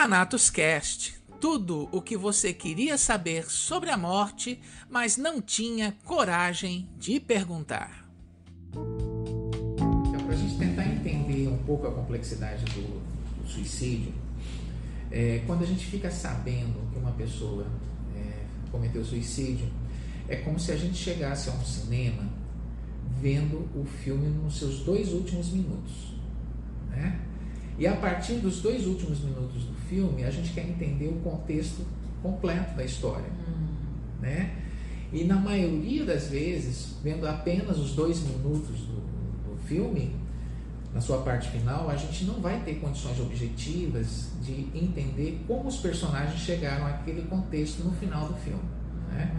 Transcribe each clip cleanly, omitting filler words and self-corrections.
Thanatos Cast, tudo o que você queria saber sobre a morte, mas não tinha coragem de perguntar. Então, para a gente tentar entender um pouco a complexidade do suicídio, quando a gente fica sabendo que uma pessoa cometeu suicídio, é como se a gente chegasse a um cinema vendo o filme nos seus 2 últimos minutos, né? E a partir dos 2 últimos minutos do filme, a gente quer entender o contexto completo da história, né? E na maioria das vezes, vendo apenas os 2 minutos do filme, na sua parte final, a gente não vai ter condições objetivas de entender como os personagens chegaram àquele contexto no final do filme, né?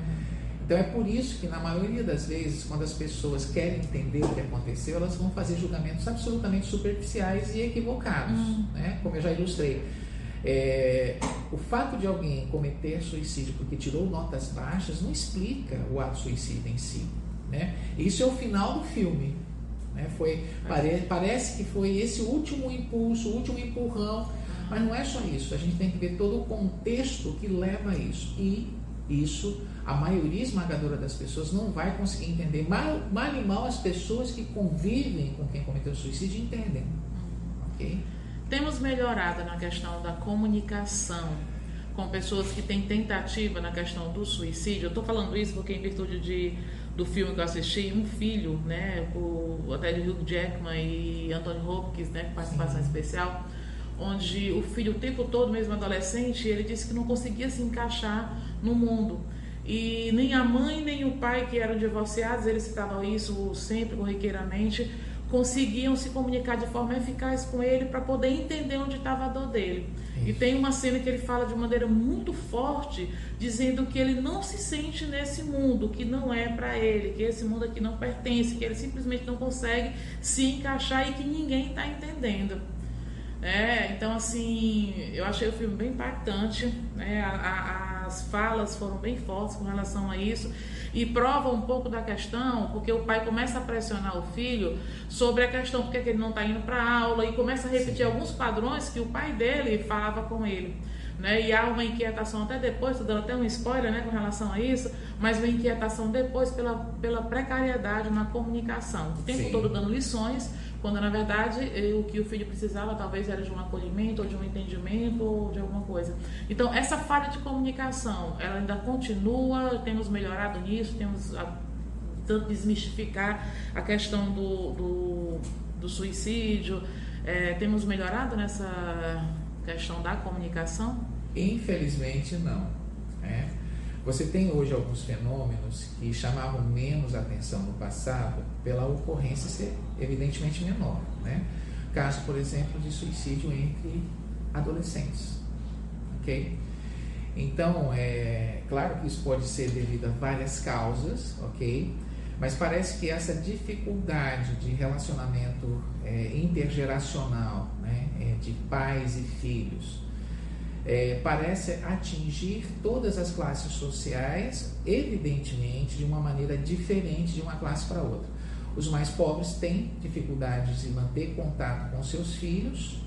Então é por isso que na maioria das vezes, quando as pessoas querem entender o que aconteceu, elas vão fazer julgamentos absolutamente superficiais e equivocados, né? Como eu já ilustrei. O fato de alguém cometer suicídio porque tirou notas baixas não explica o ato suicida em si, né? Isso é o final do filme, né? Parece que foi esse o último impulso, o último empurrão, mas não é só isso. A gente tem que ver todo o contexto que leva a isso, e isso a maioria esmagadora das pessoas não vai conseguir entender. Mal e mal as pessoas que convivem com quem cometeu suicídio entendem, ok? Temos melhorado na questão da comunicação com pessoas que têm tentativa na questão do suicídio. Eu estou falando isso porque, em virtude do filme que eu assisti, Um Filho, né, até de Hugh Jackman e Anthony Hopkins, né, com participação especial, onde o filho o tempo todo, mesmo adolescente, ele disse que não conseguia se encaixar no mundo. E nem a mãe nem o pai, que eram divorciados, eles citavam isso sempre corriqueiramente, conseguiam se comunicar de forma eficaz com ele para poder entender onde estava a dor dele. Isso. E tem uma cena que ele fala de maneira muito forte, dizendo que ele não se sente nesse mundo, que não é para ele, que esse mundo aqui não pertence, que ele simplesmente não consegue se encaixar e que ninguém está entendendo. Então, assim, eu achei o filme bem impactante, né? As falas foram bem fortes com relação a isso e prova um pouco da questão, porque o pai começa a pressionar o filho sobre a questão porque que ele não está indo para a aula, e começa a repetir alguns padrões que o pai dele falava com ele, né? E há uma inquietação até depois, estou dando até um spoiler, né, com relação a isso, mas uma inquietação depois pela precariedade na comunicação, o tempo todo dando lições, quando na verdade o que o filho precisava talvez era de um acolhimento, ou de um entendimento, ou de alguma coisa. Então essa falha de comunicação, ela ainda continua, temos melhorado nisso, temos tanto desmistificar a questão do suicídio, temos melhorado nessa questão da comunicação? Infelizmente não, né? Você tem hoje alguns fenômenos que chamavam menos atenção no passado pela ocorrência ser evidentemente menor, né? Caso, por exemplo, de suicídio entre adolescentes, ok? Então, claro que isso pode ser devido a várias causas, ok? Mas parece que essa dificuldade de relacionamento intergeracional, né, de pais e filhos, parece atingir todas as classes sociais, evidentemente, de uma maneira diferente de uma classe para outra. Os mais pobres têm dificuldades de manter contato com seus filhos,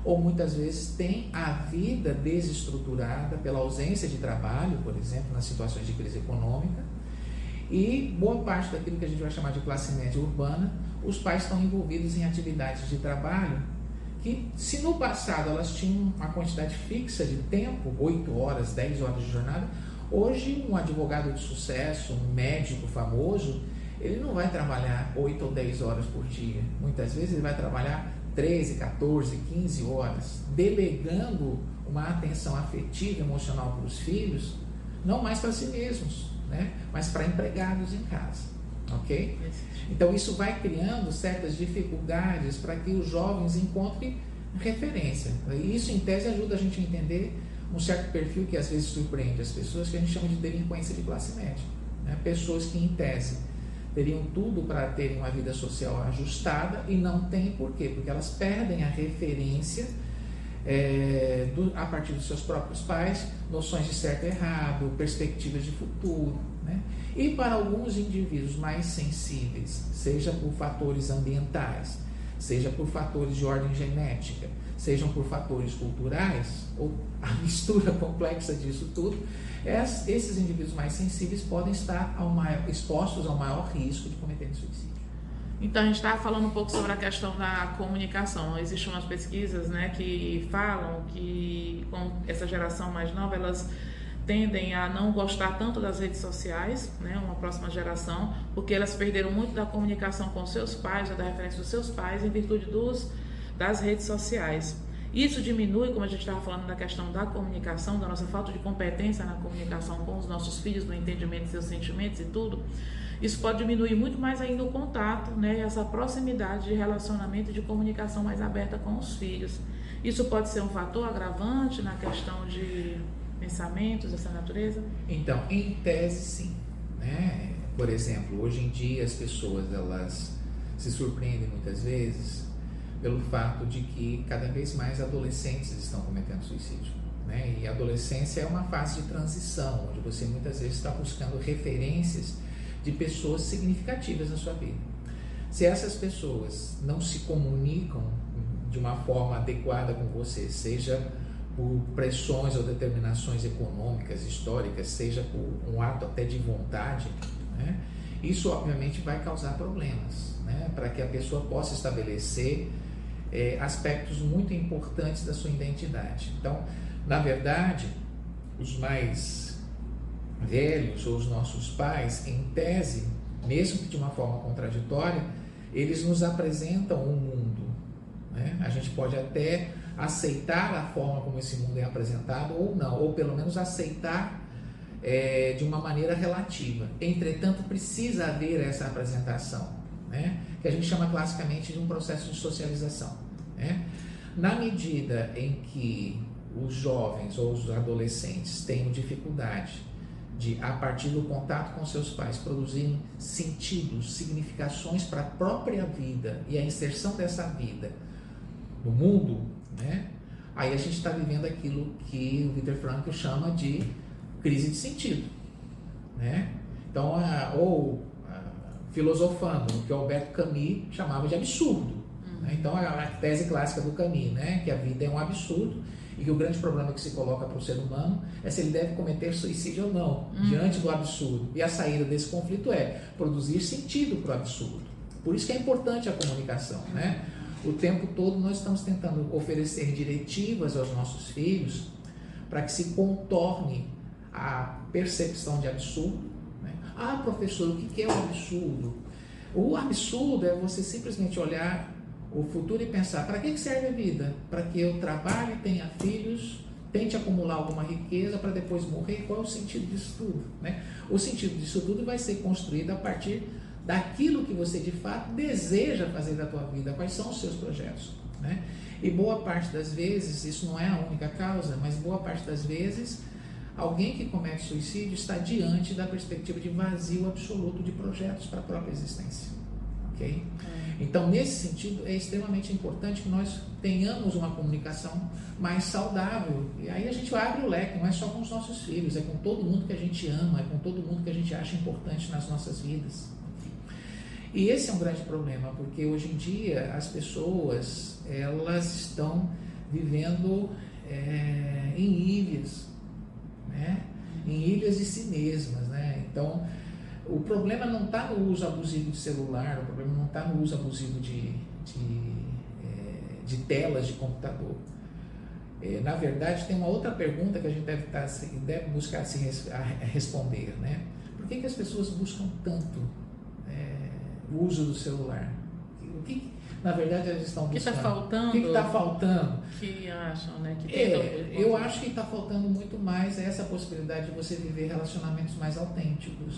ou muitas vezes têm a vida desestruturada pela ausência de trabalho, por exemplo, nas situações de crise econômica, e boa parte daquilo que a gente vai chamar de classe média urbana, os pais estão envolvidos em atividades de trabalho que, se no passado elas tinham uma quantidade fixa de tempo, 8 horas, 10 horas de jornada, hoje um advogado de sucesso, um médico famoso, ele não vai trabalhar 8 ou 10 horas por dia. Muitas vezes ele vai trabalhar 13, 14, 15 horas, delegando uma atenção afetiva, emocional para os filhos, não mais para si mesmos, né? Mas para empregados em casa. Ok? Então isso vai criando certas dificuldades para que os jovens encontrem referência. E isso, em tese, ajuda a gente a entender um certo perfil que às vezes surpreende as pessoas, que a gente chama de delinquência de classe média, né? Pessoas que, em tese, teriam tudo para terem uma vida social ajustada e não têm. Por quê? Porque elas perdem a referência a partir dos seus próprios pais, noções de certo e errado, perspectivas de futuro, né? E para alguns indivíduos mais sensíveis, seja por fatores ambientais, seja por fatores de ordem genética, sejam por fatores culturais, ou a mistura complexa disso tudo, esses indivíduos mais sensíveis podem estar expostos ao maior risco de cometer suicídio. Então, a gente estava falando um pouco sobre a questão da comunicação. Existem umas pesquisas, né, que falam que com essa geração mais nova, elas tendem a não gostar tanto das redes sociais, né, uma próxima geração, porque elas perderam muito da comunicação com seus pais, ou da referência dos seus pais, em virtude das redes sociais. Isso diminui, como a gente estava falando da questão da comunicação, da nossa falta de competência na comunicação com os nossos filhos, no entendimento de seus sentimentos e tudo. Isso pode diminuir muito mais ainda o contato, né, essa proximidade de relacionamento e de comunicação mais aberta com os filhos. Isso pode ser um fator agravante na questão de pensamentos dessa natureza? Então, em tese, sim, né? Por exemplo, hoje em dia as pessoas elas se surpreendem muitas vezes pelo fato de que cada vez mais adolescentes estão cometendo suicídio, né? E a adolescência é uma fase de transição, onde você muitas vezes está buscando referências de pessoas significativas na sua vida. Se essas pessoas não se comunicam de uma forma adequada com você, seja por pressões ou determinações econômicas, históricas, seja por um ato até de vontade, né? Isso obviamente vai causar problemas, né? Para que a pessoa possa estabelecer aspectos muito importantes da sua identidade. Então, na verdade, os mais velhos ou os nossos pais, em tese, mesmo que de uma forma contraditória, eles nos apresentam um mundo, né? A gente pode até aceitar a forma como esse mundo é apresentado ou não, ou pelo menos aceitar de uma maneira relativa. Entretanto, precisa haver essa apresentação, né? Que a gente chama classicamente de um processo de socialização, né? Na medida em que os jovens ou os adolescentes tenham dificuldade de, a partir do contato com seus pais, produzirem sentidos, significações para a própria vida e a inserção dessa vida no mundo, né? Aí a gente está vivendo aquilo que o Viktor Frankl chama de crise de sentido, né? Então, filosofando, o que Albert Camus chamava de absurdo, né? Então, a tese clássica do Camus, né? Que a vida é um absurdo e que o grande problema que se coloca para o ser humano é se ele deve cometer suicídio ou não, diante do absurdo. E a saída desse conflito é produzir sentido para o absurdo. Por isso que é importante a comunicação, né? O tempo todo nós estamos tentando oferecer diretivas aos nossos filhos para que se contorne a percepção de absurdo, né? Ah, professor, o que é o absurdo? O absurdo é você simplesmente olhar o futuro e pensar, para que serve a vida? Para que eu trabalhe, tenha filhos, tente acumular alguma riqueza para depois morrer? Qual é o sentido disso tudo, né? O sentido disso tudo vai ser construído a partir daquilo que você de fato deseja fazer da tua vida, quais são os seus projetos, né? E boa parte das vezes, isso não é a única causa, mas boa parte das vezes, alguém que comete suicídio está diante da perspectiva de vazio absoluto de projetos para a própria existência, ok? Então, nesse sentido, é extremamente importante que nós tenhamos uma comunicação mais saudável, e aí a gente abre o leque, não é só com os nossos filhos, é com todo mundo que a gente ama, é com todo mundo que a gente acha importante nas nossas vidas. E esse é um grande problema, porque hoje em dia as pessoas elas estão vivendo em ilhas, né? Em ilhas de si mesmas, né? Então, o problema não está no uso abusivo de celular, o problema não está no uso abusivo de telas de computador. Na verdade, tem uma outra pergunta que a gente deve buscar responder, né? Por que as pessoas buscam tanto o uso do celular? O que na verdade elas estão buscando? O que está faltando? Que acham, né? Eu acho que está faltando muito mais essa possibilidade de você viver relacionamentos mais autênticos.